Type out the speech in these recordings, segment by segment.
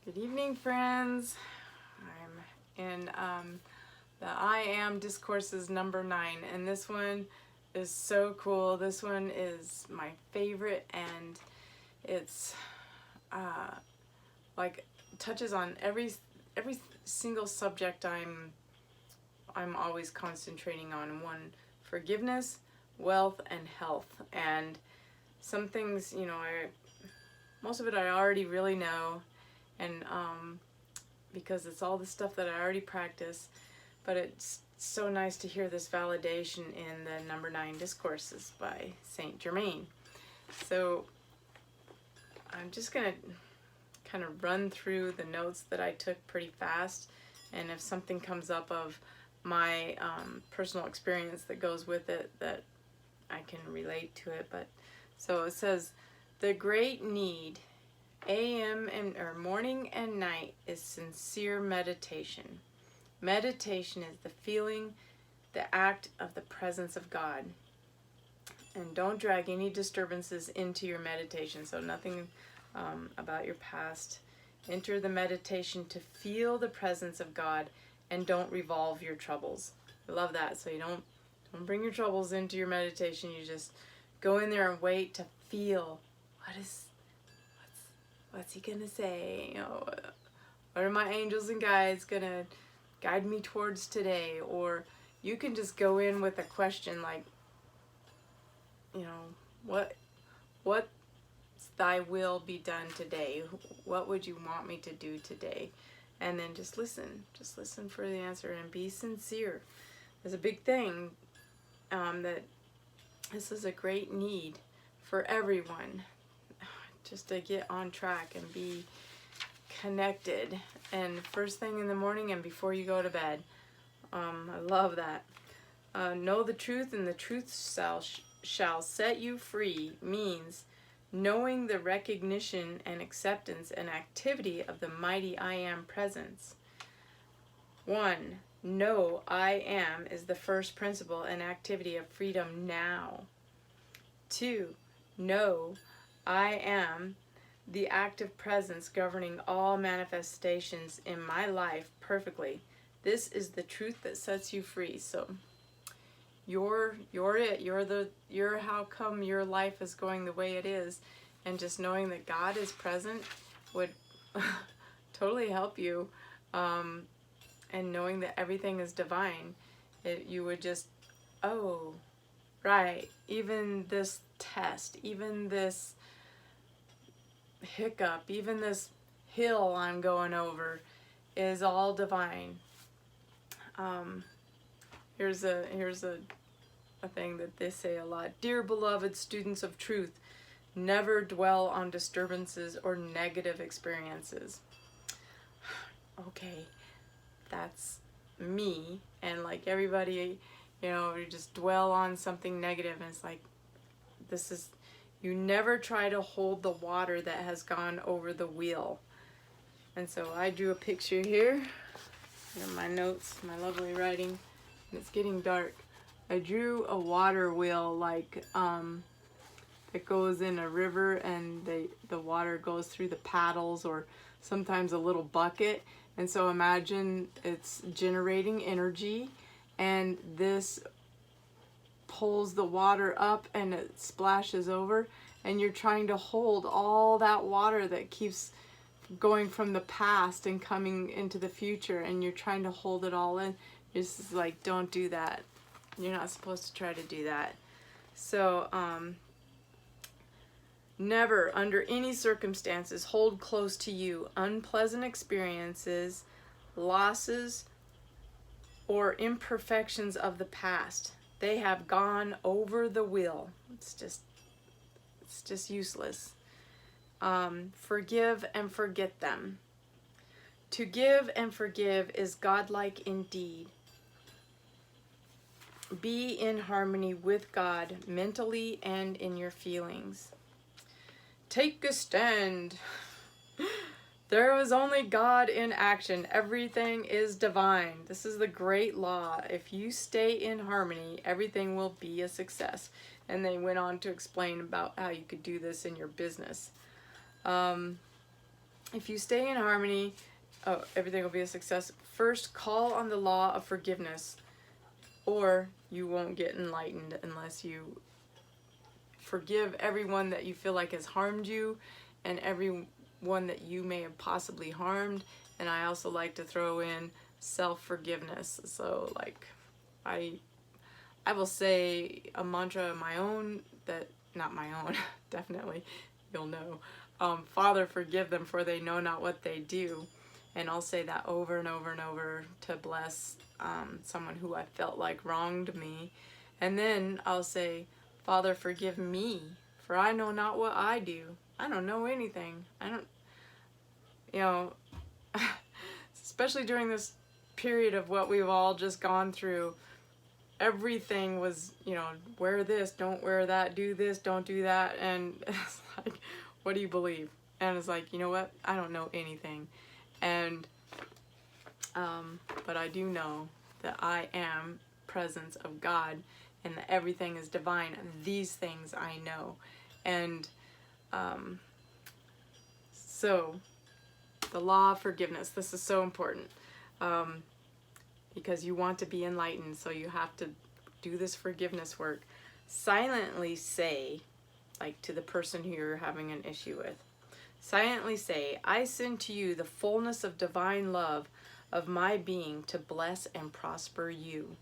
Good evening, friends. I'm in the I Am Discourses number 9, and this one is so cool. This one is my favorite, and it's like touches on every single subject I'm always concentrating on. One, forgiveness, wealth, and health. And some things, most of it I already really know, and because it's all the stuff that I already practice, but it's so nice to hear this validation in the number 9 discourses by Saint Germain. So I'm just gonna kind of run through the notes that I took pretty fast, and if something comes up of my personal experience that goes with it, that I can relate to it. But so it says, the great need AM or morning and night is sincere meditation. Meditation is the feeling, the act of the presence of God. And don't drag any disturbances into your meditation. So nothing about your past. Enter the meditation to feel the presence of God, and don't revolve your troubles. I love that. So you don't bring your troubles into your meditation. You just go in there and wait to feel what's he gonna say? What are my angels and guides gonna guide me towards today? Or you can just go in with a question like, what's thy will be done today? What would you want me to do today? And then just listen for the answer and be sincere. There's a big thing that this is a great need for everyone, just to get on track and be connected. And first thing in the morning and before you go to bed. I love that. Know the truth, and the truth shall set you free means knowing the recognition and acceptance and activity of the mighty I Am presence. 1. Know I Am is the first principle and activity of freedom now. 2. Know I Am the active presence governing all manifestations in my life perfectly. This is the truth that sets you free. So you're it. You're how come your life is going the way it is, and just knowing that God is present would totally help you. And knowing that everything is divine, you would just, oh, right, even this test, even this hiccup, even this hill I'm going over is all divine. Here's a thing that they say a lot. Dear beloved students of truth, never dwell on disturbances or negative experiences. Okay, that's me, and like everybody, you just dwell on something negative, and it's like, you never try to hold the water that has gone over the wheel. And so I drew a picture here in my notes, my lovely writing, and it's getting dark. I drew a water wheel like that goes in a river, and the water goes through the paddles, or sometimes a little bucket. And so imagine it's generating energy, and this pulls the water up and it splashes over, and you're trying to hold all that water that keeps going from the past and coming into the future, and you're trying to hold it all in. It's just like, don't do that. You're not supposed to try to do that. So never, under any circumstances, hold close to you unpleasant experiences, losses, or imperfections of the past. They have gone over the wheel. It's just useless. Forgive and forget them. To give and forgive is godlike indeed. Be in harmony with God mentally and in your feelings. Take a stand. There is only God in action. Everything is divine. This is the great law. If you stay in harmony, everything will be a success. And they went on to explain about how you could do this in your business. If you stay in harmony, oh, everything will be a success. First, call on the law of forgiveness, or you won't get enlightened unless you forgive everyone that you feel like has harmed you and everyone that you may have possibly harmed. And I also like to throw in self-forgiveness. So like I will say a mantra of my own that, not my own, definitely, you'll know. Father, forgive them, for they know not what they do. And I'll say that over and over and over to bless someone who I felt like wronged me. And then I'll say, Father, forgive me, for I know not what I do. I don't know anything. I don't, you know, especially during this period of what we've all just gone through, everything was, you know, wear this, don't wear that, do this, don't do that. And it's like, what do you believe? And it's like, you know what? I don't know anything. And, but I do know that I am presence of God and that everything is divine. These things I know. And, so the law of forgiveness, this is so important. Because you want to be enlightened, so you have to do this forgiveness work. Silently say, like to the person who you're having an issue with, silently say, I send to you the fullness of divine love of my being to bless and prosper you.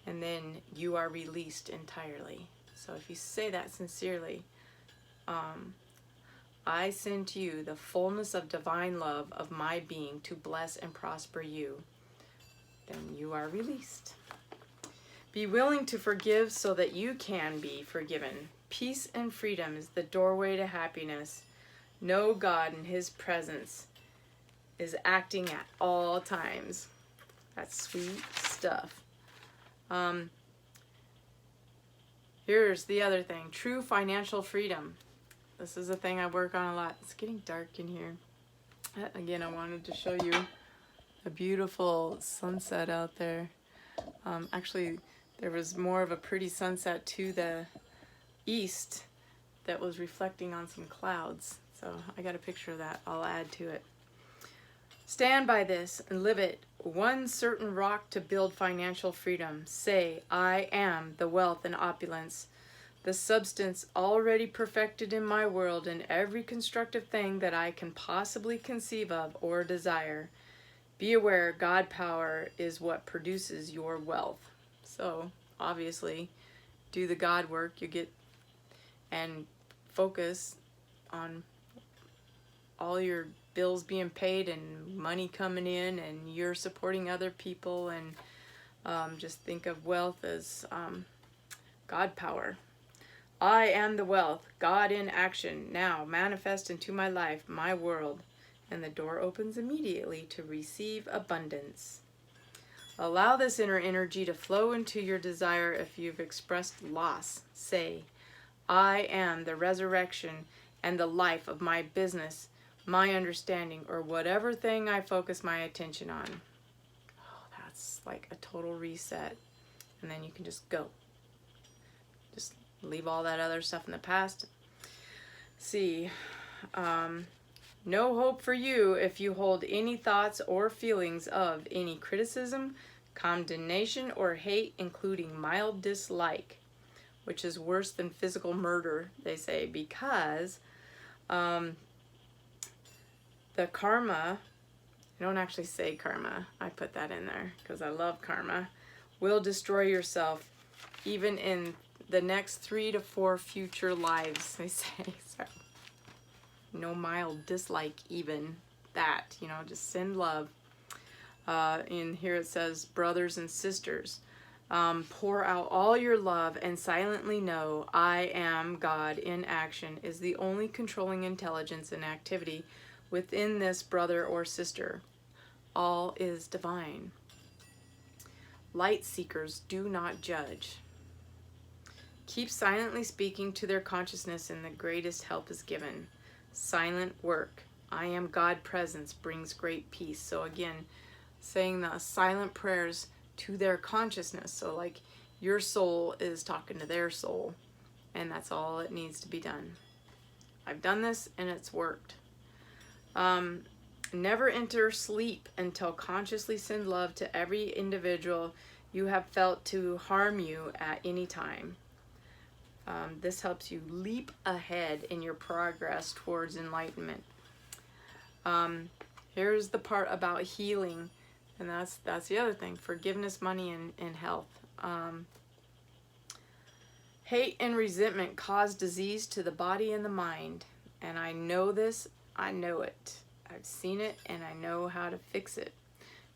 And then you are released entirely. So if you say that sincerely, I send to you the fullness of divine love of my being to bless and prosper you. Then you are released. Be willing to forgive so that you can be forgiven. Peace and freedom is the doorway to happiness. Know God in His presence is acting at all times. That's sweet stuff. Here's the other thing. True financial freedom. This is a thing I work on a lot. It's getting dark in here. Again, I wanted to show you a beautiful sunset out there. Actually, there was more of a pretty sunset to the east that was reflecting on some clouds. So I got a picture of that. I'll add to it. Stand by this and live it. One certain rock to build financial freedom. Say, I am the wealth and opulence, the substance already perfected in my world in every constructive thing that I can possibly conceive of or desire. Be aware, God power is what produces your wealth. So, obviously, do the God work. You get and focus on all your bills being paid and money coming in, and you're supporting other people, and just think of wealth as God power. I am the wealth, God in action, now manifest into my life, my world. And the door opens immediately to receive abundance. Allow this inner energy to flow into your desire if you've expressed loss. Say, I am the resurrection and the life of my business, my understanding, or whatever thing I focus my attention on. Oh, that's like a total reset. And then you can just go. Just leave all that other stuff in the past. See, no hope for you if you hold any thoughts or feelings of any criticism, condemnation, or hate, including mild dislike, which is worse than physical murder, they say, because the karma, I don't actually say karma, I put that in there because I love karma, will destroy yourself even in the next 3 to 4 future lives, they say. So no mild dislike, even that, you know, just send love. In here it says, brothers and sisters, pour out all your love and silently know I am God in action is the only controlling intelligence and activity within this brother or sister. All is divine. Light seekers do not judge. Keep silently speaking to their consciousness and the greatest help is given. Silent work. I am God presence brings great peace. So again, saying the silent prayers to their consciousness. So like your soul is talking to their soul, and that's all it needs to be done. I've done this and it's worked. Never enter sleep until consciously send love to every individual you have felt to harm you at any time. This helps you leap ahead in your progress towards enlightenment. Here's the part about healing, and that's the other thing: forgiveness, money, and health. Hate and resentment cause disease to the body and the mind, and I know this. I know it. I've seen it, and I know how to fix it.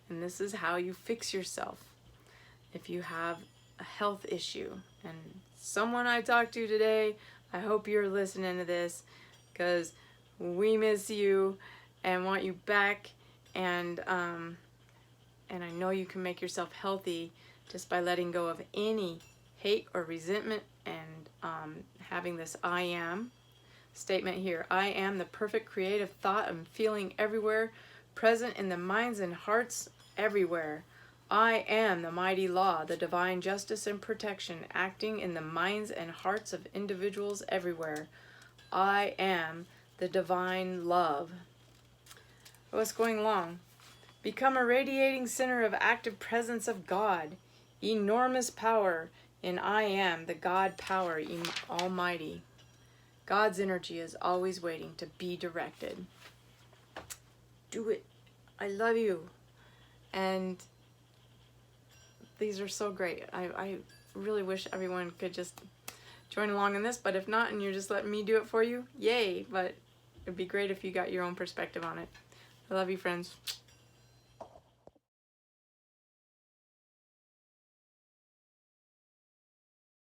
And this is how you fix yourself if you have a health issue. And someone I talked to today, I hope you're listening to this, because we miss you and want you back, and I know you can make yourself healthy just by letting go of any hate or resentment and having this I am statement here. I am the perfect creative thought and feeling everywhere, present in the minds and hearts everywhere. I am the mighty law, the divine justice and protection, acting in the minds and hearts of individuals everywhere. I am the divine love. What's going along? Become a radiating center of active presence of God. Enormous power in I am, the God power, almighty. God's energy is always waiting to be directed. Do it. I love you. And these are so great. I really wish everyone could just join along in this, but if not, and you're just letting me do it for you, yay. But it'd be great if you got your own perspective on it. I love you, friends.